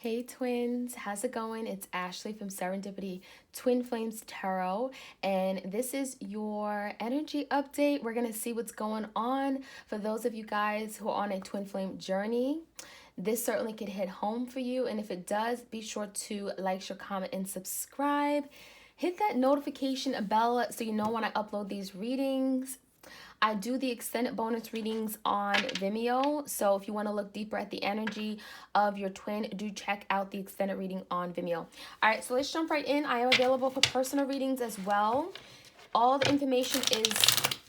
Hey twins, how's it going? It's Ashley from Serendipity Twinflames Tarot, and this is your energy update. We're gonna see what's going on for those of you guys who are on a twin flame journey. This certainly could hit home for you, and if it does, be sure to like, share, comment, and subscribe. Hit that notification bell so you know when I upload these readings. I do the extended bonus readings on Vimeo. So if you want to look deeper at the energy of your twin, do check out the extended reading on Vimeo. All right, so let's jump right in. I am available for personal readings as well. All the information is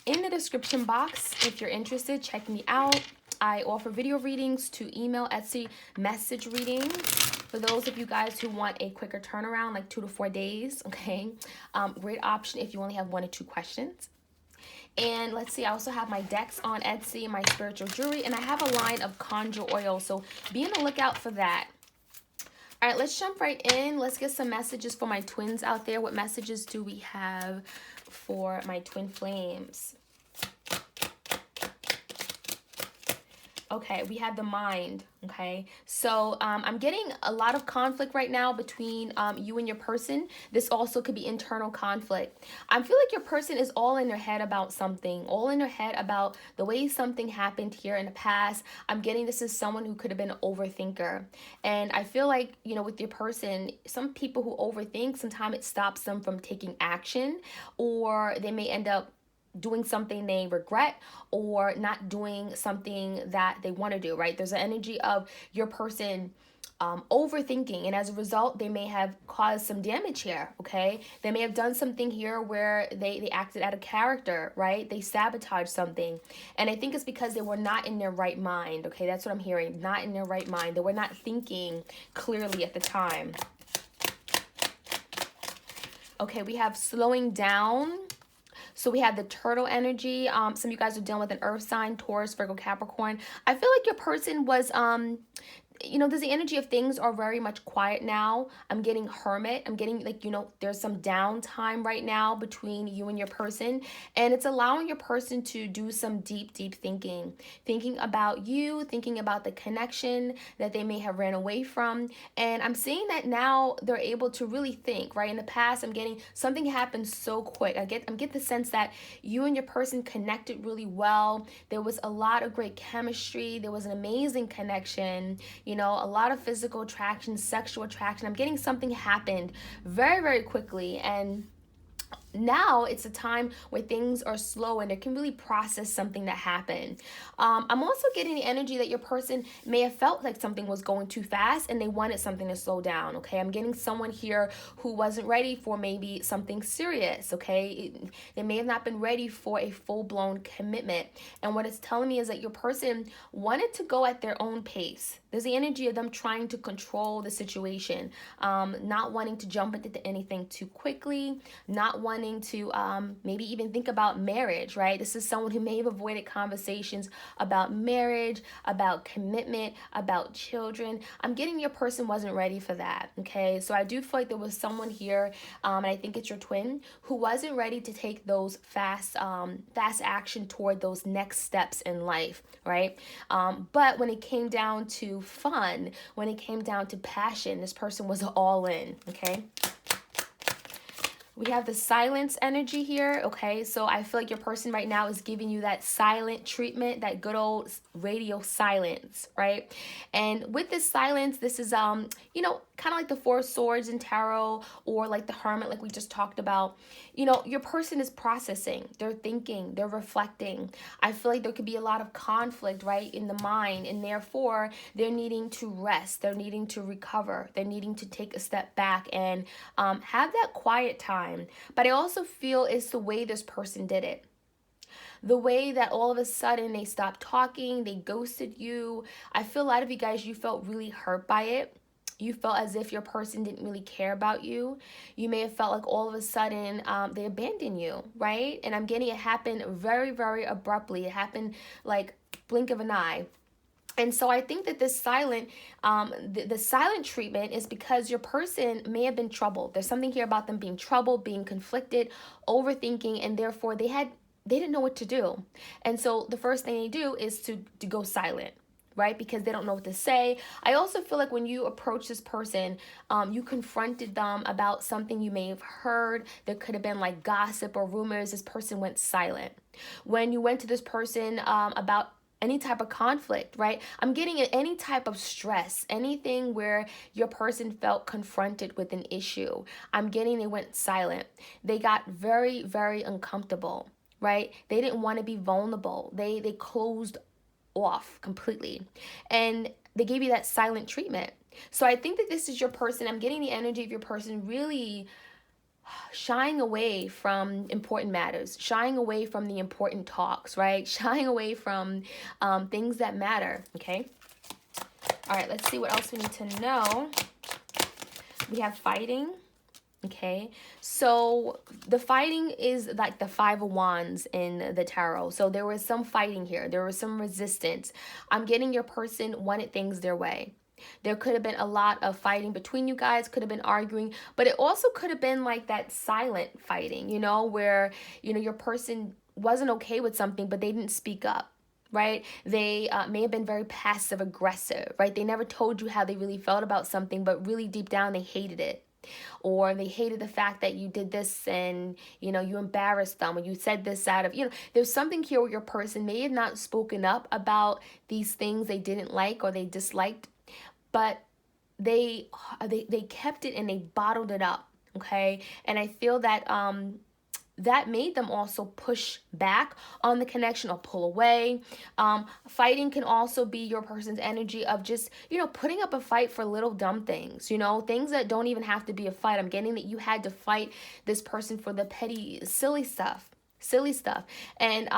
in the description box. If you're interested, check me out. I offer video readings to email, Etsy, message readings. For those of you guys who want a quicker turnaround, like 2 to 4 days, okay? Great option if you only have 1 or 2 questions. And let's see, I also have my decks on Etsy, my spiritual jewelry, and I have a line of conjure oil, so be on the lookout for that. All right, let's jump right in. Let's get some messages for my twins out there. What messages do we have for my twin flames? Okay, we have the mind, okay? So I'm getting a lot of conflict right now between you and your person. This also could be internal conflict. I feel like your person is all in their head about something, all in their head about the way something happened here in the past. I'm getting this is someone who could have been an overthinker. And I feel like, you know, with your person, some people who overthink, sometimes it stops them from taking action, or they may end up doing something they regret or not doing something that they want to do, right? There's an energy of your person overthinking, and as a result they may have caused some damage here, okay? They may have done something here where they acted out of character, right? They sabotaged something, and I think it's because they were not in their right mind, okay? That's what I'm hearing. Not in their right mind. They were not thinking clearly at the time. Okay, we have slowing down. So we have the turtle energy. Some of you guys are dealing with an earth sign, Taurus, Virgo, Capricorn. I feel like your person was, you know, there's the energy of things are very much quiet now. I'm getting hermit. I'm getting like, you know, there's some downtime right now between you and your person. And it's allowing your person to do some deep, deep thinking. Thinking about you, thinking about the connection that they may have ran away from. And I'm seeing that now they're able to really think, right? In the past, I'm getting something happened so quick. I'm get the sense that you and your person connected really well. There was a lot of great chemistry. There was an amazing connection. You know, a lot of physical attraction, sexual attraction. I'm getting something happened very, very quickly. And now it's a time where things are slow and they can really process something that happened. I'm also getting the energy that your person may have felt like something was going too fast and they wanted something to slow down, okay? I'm getting someone here who wasn't ready for maybe something serious, okay? They may have not been ready for a full-blown commitment. And what it's telling me is that your person wanted to go at their own pace. There's the energy of them trying to control the situation, not wanting to jump into anything too quickly, not wanting to maybe even think about marriage, right? This is someone who may have avoided conversations about marriage, about commitment, about children. I'm getting your person wasn't ready for that, okay? So I do feel like there was someone here, and I think it's your twin, who wasn't ready to take those fast action toward those next steps in life, right? But when it came down to fun, when it came down to passion, this person was all in, okay? We have the silence energy here, okay? So I feel like your person right now is giving you that silent treatment, that good old radio silence, right? And with this silence, this is, you know, kind of like the Four of Swords in tarot, or like the Hermit, like we just talked about. You know, your person is processing, they're thinking, they're reflecting. I feel like there could be a lot of conflict, right, in the mind, and therefore they're needing to rest, they're needing to recover, they're needing to take a step back and have that quiet time. But I also feel it's the way this person did it. The way that all of a sudden they stopped talking, they ghosted you. I feel a lot of you guys, you felt really hurt by it. You felt as if your person didn't really care about you. You may have felt like all of a sudden they abandoned you, right? And I'm getting it happen very, very abruptly. It happened like blink of an eye. And so I think that this silent, the silent treatment is because your person may have been troubled. There's something here about them being troubled, being conflicted, overthinking, and therefore they didn't know what to do. And so the first thing they do is to go silent. right? Because they don't know what to say. I also feel like when you approach this person, you confronted them about something you may have heard. There could have been like gossip or rumors. This person went silent. When you went to this person about any type of conflict, right? I'm getting at any type of stress, anything where your person felt confronted with an issue. I'm getting they went silent. They got very, very uncomfortable, right? They didn't want to be vulnerable. They closed off completely, and they gave you that silent treatment. So I think that this is your person. I'm getting the energy of your person really shying away from important matters, shying away from the important talks, right? Shying away from things that matter. Okay, all right, let's see what else we need to know. We have fighting. Okay, so the fighting is like the Five of Wands in the tarot. So there was some fighting here. There was some resistance. I'm getting your person wanted things their way. There could have been a lot of fighting between you guys, could have been arguing, but it also could have been like that silent fighting, you know, where, you know, your person wasn't okay with something, but they didn't speak up. Right? They may have been very passive aggressive, right? They never told you how they really felt about something, but really deep down they hated it. Or they hated the fact that you did this and, you know, you embarrassed them, or you said this out of, you know, there's something here where your person may have not spoken up about these things they didn't like or they disliked, but they kept it and they bottled it up. Okay. And I feel that that made them also push back on the connection or pull away. Fighting can also be your person's energy of just, you know, putting up a fight for little dumb things, you know, things that don't even have to be a fight. I'm getting that you had to fight this person for the petty, silly stuff. And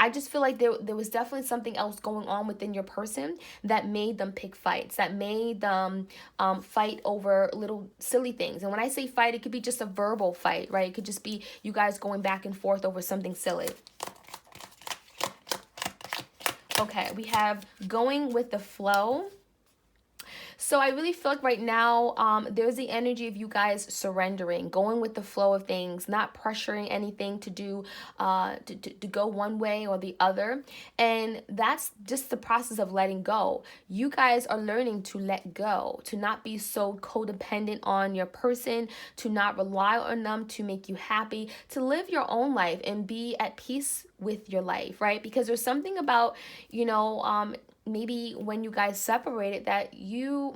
I just feel like there was definitely something else going on within your person that made them pick fights, that made them fight over little silly things. And when I say fight, it could be just a verbal fight, right? It could just be you guys going back and forth over something silly. Okay, we have going with the flow. So I really feel like right now there's the energy of you guys surrendering, going with the flow of things, not pressuring anything to do, to go one way or the other. And that's just the process of letting go. You guys are learning to let go, to not be so codependent on your person, to not rely on them to make you happy, to live your own life and be at peace with your life, right? Because there's something about, you know, maybe when you guys separated that you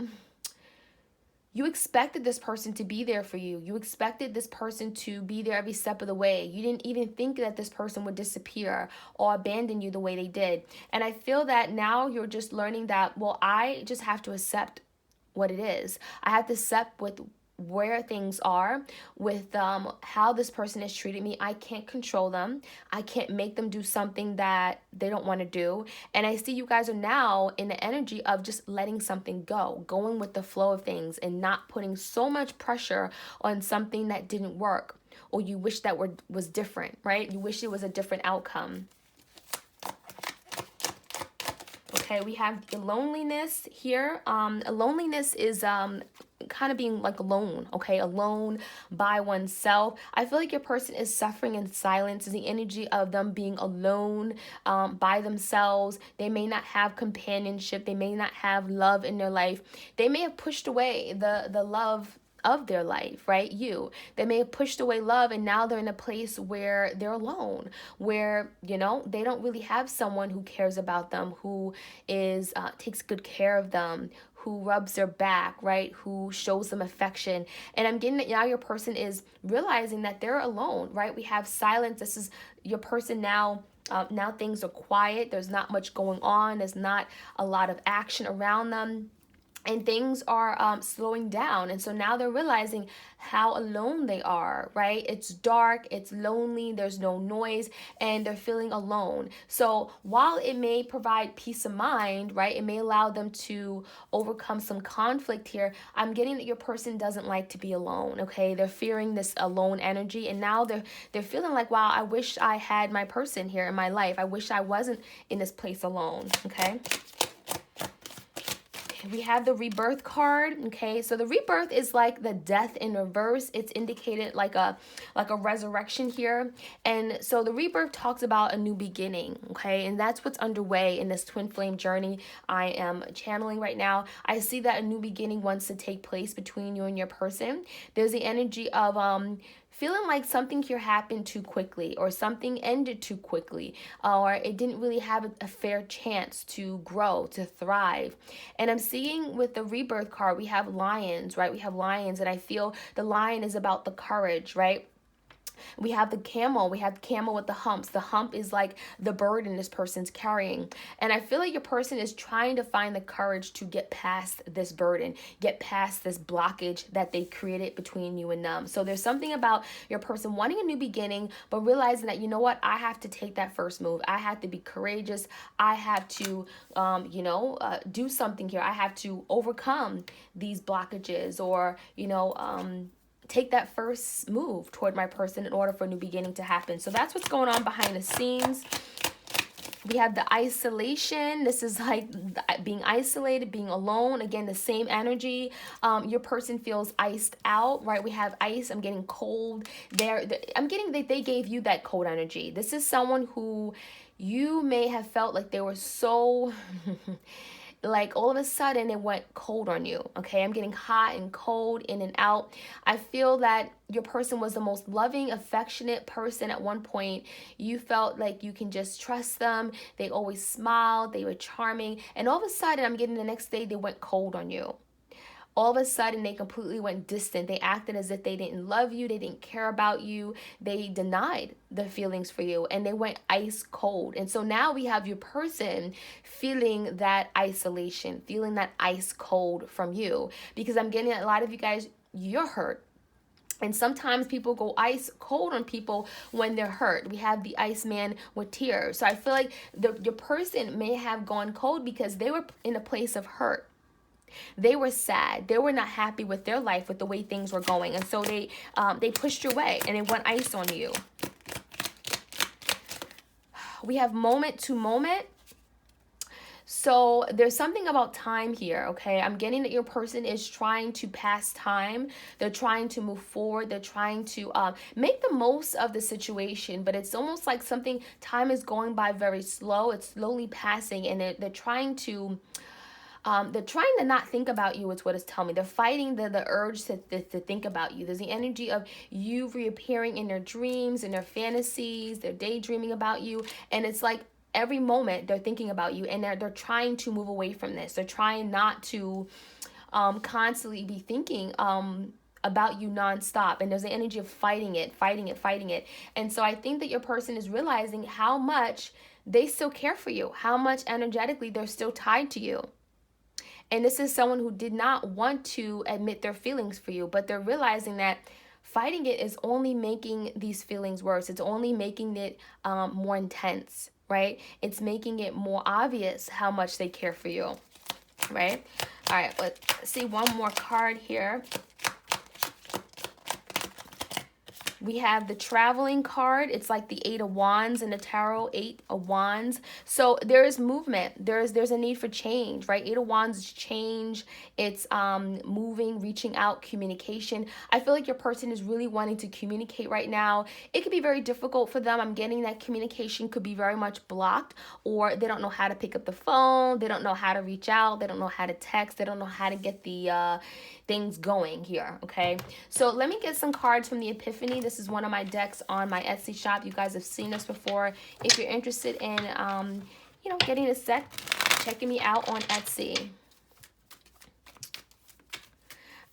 expected this person to be there for you. You expected this person to be there every step of the way. You didn't even think that this person would disappear or abandon you the way they did. And I feel that now you're just learning that, well, I just have to accept what it is. I have to accept with where things are, with how this person has treated me. I can't control them. I can't make them do something that they don't want to do. And I see you guys are now in the energy of just letting something go, going with the flow of things and not putting so much pressure on something that didn't work, or you wish that was different, right? You wish it was a different outcome. Okay, we have the loneliness here. Loneliness is kind of being like alone, okay? Alone by oneself. I feel like your person is suffering in silence. Is the energy of them being alone by themselves. They may not have companionship. They may not have love in their life. They may have pushed away the love of their life, right? They may have pushed away love, and now they're in a place where they're alone, where, you know, they don't really have someone who cares about them, who is takes good care of them, who rubs their back, right? Who shows them affection. And I'm getting that now your person is realizing that they're alone, right? We have silence. This is your person now. Now things are quiet. There's not much going on. There's not a lot of action around them. And things are slowing down. And so now they're realizing how alone they are, right? It's dark, it's lonely, there's no noise, and they're feeling alone. So while it may provide peace of mind, right, it may allow them to overcome some conflict here, I'm getting that your person doesn't like to be alone, okay? They're fearing this alone energy, and now they're feeling like, wow, I wish I had my person here in my life. I wish I wasn't in this place alone, okay? We have the rebirth card. Okay, so the rebirth is like the death in reverse. It's indicated like a resurrection here. And so the rebirth talks about a new beginning. Okay, and that's what's underway in this twin flame journey I am channeling right now. I see that a new beginning wants to take place between you and your person. There's the energy of feeling like something here happened too quickly, or something ended too quickly, or it didn't really have a fair chance to grow, to thrive. And I'm seeing with the rebirth card, we have lions, right? We have lions, and I feel the lion is about the courage, right? We have the camel. We have camel with the humps. The hump is like the burden this person's carrying. And I feel like your person is trying to find the courage to get past this burden, get past this blockage that they created between you and them. So there's something about your person wanting a new beginning, but realizing that, you know what, I have to take that first move. I have to be courageous. I have to, do something here. I have to overcome these blockages, or, take that first move toward my person in order for a new beginning to happen. So that's what's going on behind the scenes. We have the isolation. This is like being isolated, being alone. Again, the same energy. Your person feels iced out, right? We have ice. I'm getting cold. I'm getting that they gave you that cold energy. This is someone who you may have felt like they were so... like all of a sudden it went cold on you. Okay, I'm getting hot and cold, in and out. I feel that your person was the most loving, affectionate person at one point. You felt like you can just trust them. They always smiled. They were charming. And all of a sudden, I'm getting the next day they went cold on you. All of a sudden, they completely went distant. They acted as if they didn't love you. They didn't care about you. They denied the feelings for you, and they went ice cold. And so now we have your person feeling that isolation, feeling that ice cold from you, because I'm getting a lot of you guys, you're hurt. And sometimes people go ice cold on people when they're hurt. We have the Iceman with tears. So I feel like your person may have gone cold because they were in a place of hurt. They were sad. They were not happy with their life, with the way things were going. And so they pushed you away, and it went ice on you. We have moment to moment. So there's something about time here, okay? I'm getting that your person is trying to pass time. They're trying to move forward. They're trying to make the most of the situation, but it's almost like time is going by very slow. It's slowly passing, and they're trying to... they're trying to not think about you, is what it's telling me. They're fighting the urge to think about you. There's the energy of you reappearing in their dreams, in their fantasies. They're daydreaming about you. And it's like every moment they're thinking about you, and they're trying to move away from this. They're trying not to constantly be thinking about you nonstop. And there's the energy of fighting it. And so I think that your person is realizing how much they still care for you, how much energetically they're still tied to you. And this is someone who did not want to admit their feelings for you, but they're realizing that fighting it is only making these feelings worse. It's only making it more intense, right? It's making it more obvious how much they care for you, right? All right, let's see one more card here. We have the traveling card. It's like the 8 of Wands in the tarot, 8 of Wands. So there is movement. There's a need for change, right? 8 of Wands is change. It's moving, reaching out, communication. I feel like your person is really wanting to communicate right now. It could be very difficult for them. I'm getting that communication could be very much blocked, or they don't know how to pick up the phone. They don't know how to reach out. They don't know how to text. They don't know how to get the things going here, okay? So let me get some cards from the Epiphany. This is one of my decks on my Etsy shop. You guys have seen this before. If you're interested in, getting a set, checking me out on Etsy.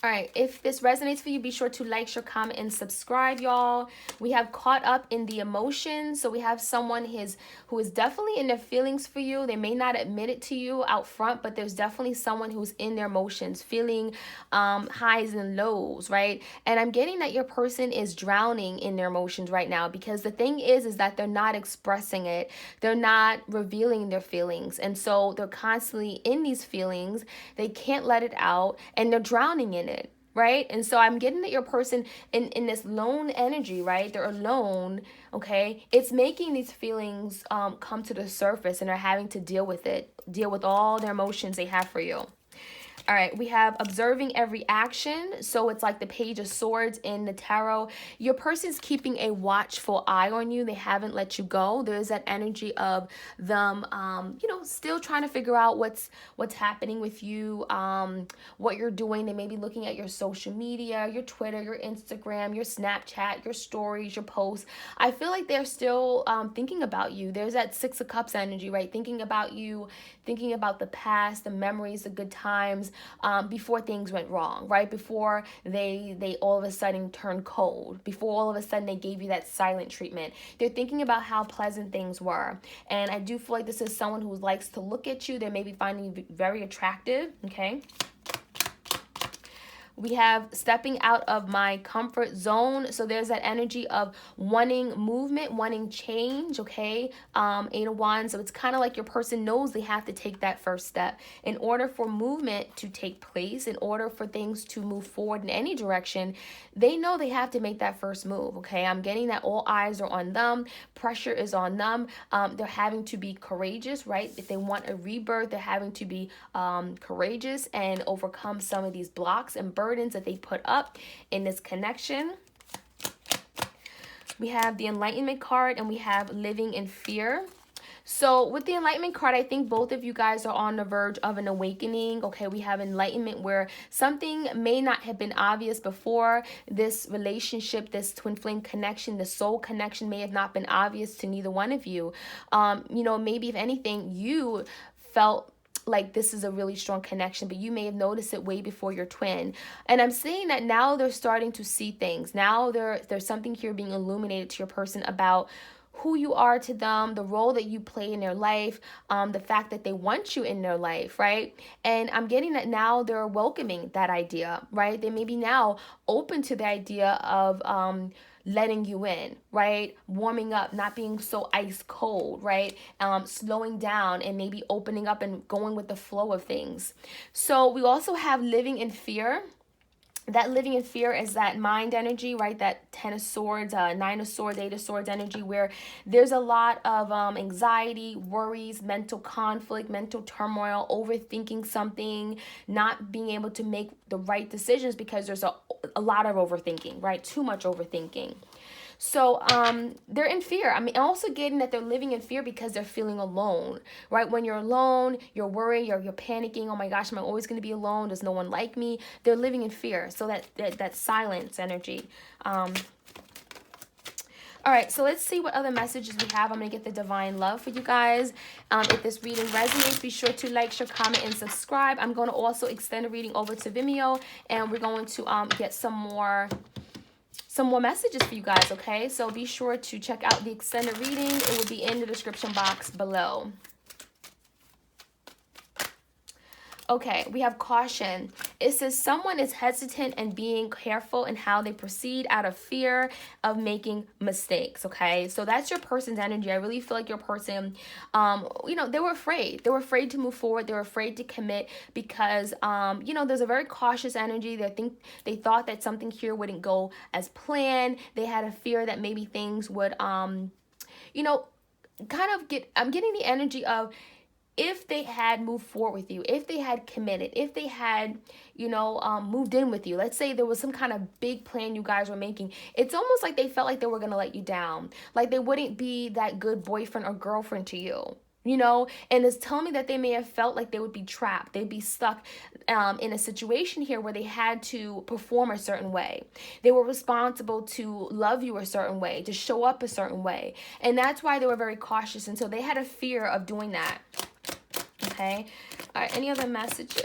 All right, if this resonates for you, be sure to like, share, comment, and subscribe, y'all. We have caught up in the emotions. So we have someone who is definitely in their feelings for you. They may not admit it to you out front, but there's definitely someone who's in their emotions, feeling highs and lows, right? And I'm getting that your person is drowning in their emotions right now, because the thing is that they're not expressing it. They're not revealing their feelings. And so they're constantly in these feelings. They can't let it out, and they're drowning in it. Right? And so I'm getting that your person in this lone energy, right? They're alone, okay? It's making these feelings come to the surface, and they're having to deal with all their emotions they have for you. All right, we have observing every action. So it's like the Page of Swords in the tarot. Your person's keeping a watchful eye on you. They haven't let you go. There's that energy of them, still trying to figure out what's happening with you, what you're doing. They may be looking at your social media, your Twitter, your Instagram, your Snapchat, your stories, your posts. I feel like they're still thinking about you. There's that Six of Cups energy, right? Thinking about you, thinking about the past, the memories, the good times, before things went wrong, right? Before they all of a sudden turned cold, before all of a sudden they gave you that silent treatment. They're thinking about how pleasant things were. And I do feel like this is someone who likes to look at you. They may be finding you very attractive, okay? We have stepping out of my comfort zone. So there's that energy of wanting movement, wanting change, okay? Eight of Wands. So it's kind of like your person knows they have to take that first step. In order for movement to take place, in order for things to move forward in any direction, they know they have to make that first move, okay? I'm getting that all eyes are on them. Pressure is on them. They're having to be courageous, right? If they want a rebirth, they're having to be courageous and overcome some of these blocks and burdens that they put up in this connection. We have the Enlightenment card and we have living in fear. So with the Enlightenment card, I think both of you guys are on the verge of an awakening. Okay, we have enlightenment where something may not have been obvious before. This relationship, this twin flame connection, the soul connection may have not been obvious to neither one of you. Maybe if anything, you felt like this is a really strong connection, but you may have noticed it way before your twin. And I'm saying that now they're starting to see things. Now there's something here being illuminated to your person about who you are to them, the role that you play in their life, the fact that they want you in their life, right? And I'm getting that now they're welcoming that idea, right? They may be now open to the idea of letting you in, right? Warming up, not being so ice cold, right? Slowing down and maybe opening up and going with the flow of things. So we also have living in fear. That living in fear is that mind energy, right? That 10 of Swords, 9 of Swords, 8 of Swords energy, where there's a lot of anxiety, worries, mental conflict, mental turmoil, overthinking something, not being able to make the right decisions because there's a lot of overthinking, right? Too much overthinking. So they're in fear. I'm also getting that they're living in fear because they're feeling alone, right? When you're alone, you're worried, you're panicking. Oh my gosh, am I always going to be alone? Does no one like me? They're living in fear. So that silence energy. All right, so let's see what other messages we have. I'm going to get the divine love for you guys. If this reading resonates, be sure to like, share, comment, and subscribe. I'm going to also extend the reading over to Vimeo, and we're going to get some more messages for you guys, okay? So be sure to check out the extended reading. It will be in the description box below. Okay, we have caution. It says someone is hesitant and being careful in how they proceed out of fear of making mistakes, okay? So that's your person's energy. I really feel like your person, they were afraid. They were afraid to move forward. They were afraid to commit because, there's a very cautious energy. They thought that something here wouldn't go as planned. They had a fear that maybe things would, I'm getting the energy of, if they had moved forward with you, if they had committed, if they had, moved in with you, let's say there was some kind of big plan you guys were making, it's almost like they felt like they were going to let you down. Like they wouldn't be that good boyfriend or girlfriend to you, and it's telling me that they may have felt like they would be trapped. They'd be stuck in a situation here where they had to perform a certain way. They were responsible to love you a certain way, to show up a certain way. And that's why they were very cautious. And so they had a fear of doing that. Okay. All right. Any other messages?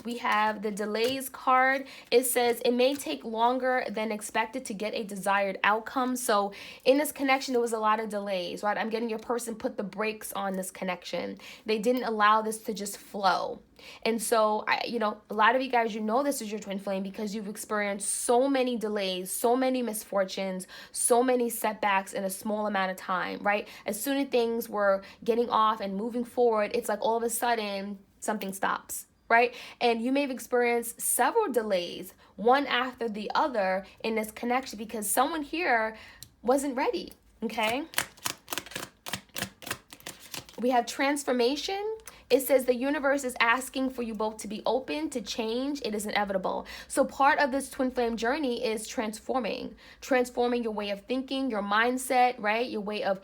We have the delays card. It says it may take longer than expected to get a desired outcome. So in this connection, there was a lot of delays, right? I'm getting your person put the brakes on this connection. They didn't allow this to just flow. And so, a lot of you guys, this is your twin flame because you've experienced so many delays, so many misfortunes, so many setbacks in a small amount of time, right? As soon as things were getting off and moving forward, it's like all of a sudden something stops. Right? And you may have experienced several delays, one after the other in this connection because someone here wasn't ready, okay? We have transformation. It says the universe is asking for you both to be open to change. It is inevitable. So part of this twin flame journey is transforming your way of thinking, your mindset, right? Your way of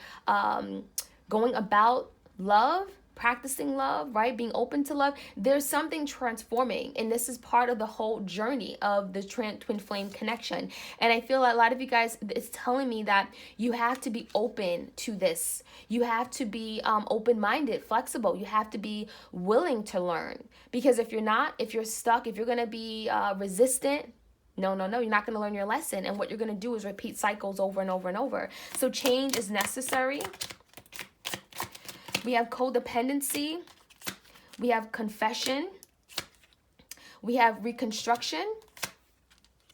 going about love, practicing love, right? Being open to love. There's something transforming, and this is part of the whole journey of the twin flame connection. And I feel like a lot of you guys, it's telling me that you have to be open to this. You have to be open-minded, flexible. You have to be willing to learn, because if you're not, if you're stuck, if you're going to be resistant, no, you're not going to learn your lesson. And what you're going to do is repeat cycles over and over and over. So change is necessary. We have codependency, we have confession, we have reconstruction,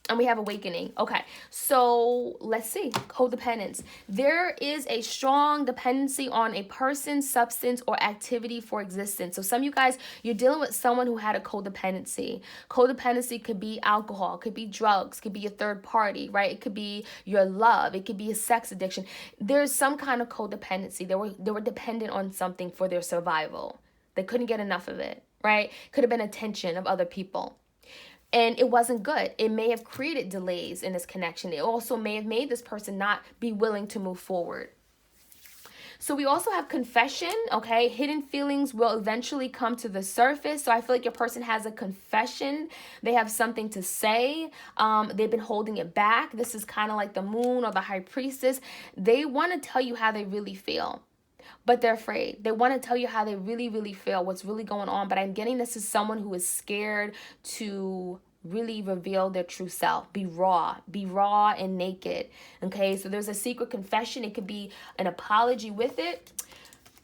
and we have awakening. Okay, so let's see. Codependence. There is a strong dependency on a person, substance, or activity for existence. So some of you guys, you're dealing with someone who had a codependency. Codependency could be alcohol, could be drugs, could be a third party, right? It could be your love. It could be a sex addiction. There's some kind of codependency. They were dependent on something for their survival. They couldn't get enough of it, right? Could have been attention of other people. And it wasn't good. It may have created delays in this connection. It also may have made this person not be willing to move forward. So we also have confession, okay? Hidden feelings will eventually come to the surface. So I feel like your person has a confession. They have something to say. They've been holding it back. This is kind of like the moon or the high priestess. They want to tell you how they really feel, but they're afraid. They want to tell you how they really, really feel, what's really going on. But I'm getting this is someone who is scared to really reveal their true self. Be raw and naked. Okay, so there's a secret confession. It could be an apology with it.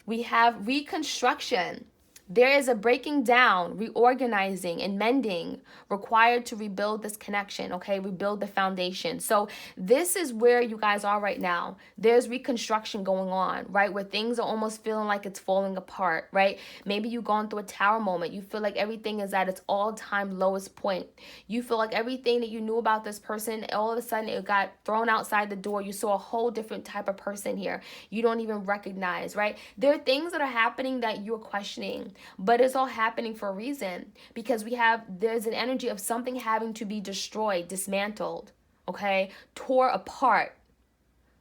We have reconstruction. There is a breaking down, reorganizing, and mending required to rebuild this connection, okay? Rebuild the foundation. So this is where you guys are right now. There's reconstruction going on, right? Where things are almost feeling like it's falling apart, right? Maybe you've gone through a tower moment. You feel like everything is at its all-time lowest point. You feel like everything that you knew about this person, all of a sudden it got thrown outside the door. You saw a whole different type of person here. You don't even recognize, right? There are things that are happening that you're questioning. But it's all happening for a reason, because there's an energy of something having to be destroyed, dismantled, okay, tore apart,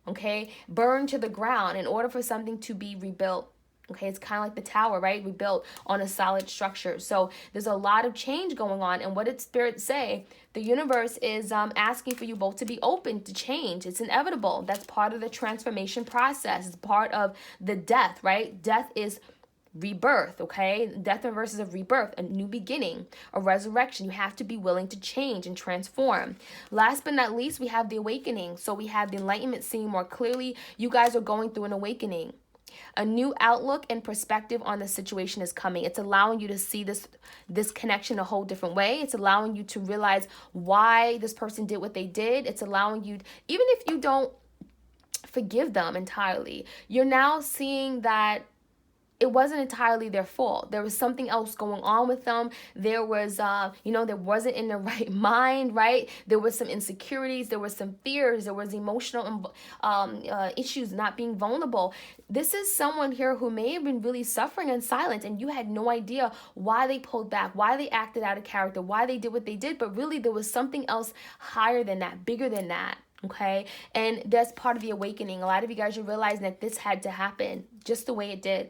okay, burned to the ground in order for something to be rebuilt. Okay, it's kind of like the tower, right? Rebuilt on a solid structure. So there's a lot of change going on. And what did Spirit say? The universe is asking for you both to be open to change. It's inevitable. That's part of the transformation process. It's part of the death, right? Death is rebirth, okay? Death versus a rebirth, a new beginning, a resurrection. You have to be willing to change and transform. Last but not least, we have the awakening. So we have the enlightenment seeing more clearly. You guys are going through an awakening. A new outlook and perspective on the situation is coming. It's allowing you to see this connection a whole different way. It's allowing you to realize why this person did what they did. It's allowing you, even if you don't forgive them entirely, you're now seeing that it wasn't entirely their fault. There was something else going on with them. There was, they wasn't in the right mind, right? There was some insecurities. There was some fears. There was emotional issues, not being vulnerable. This is someone here who may have been really suffering in silence, and you had no idea why they pulled back, why they acted out of character, why they did what they did. But really, there was something else higher than that, bigger than that. Okay. And that's part of the awakening. A lot of you guys are realizing that this had to happen just the way it did.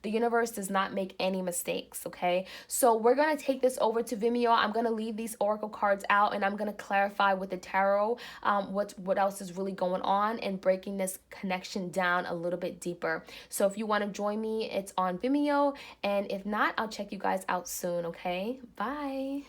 The universe does not make any mistakes, okay? So we're going to take this over to Vimeo. I'm going to leave these oracle cards out, and I'm going to clarify with the tarot what else is really going on and breaking this connection down a little bit deeper. So if you want to join me, it's on Vimeo, and if not, I'll check you guys out soon, okay? Bye.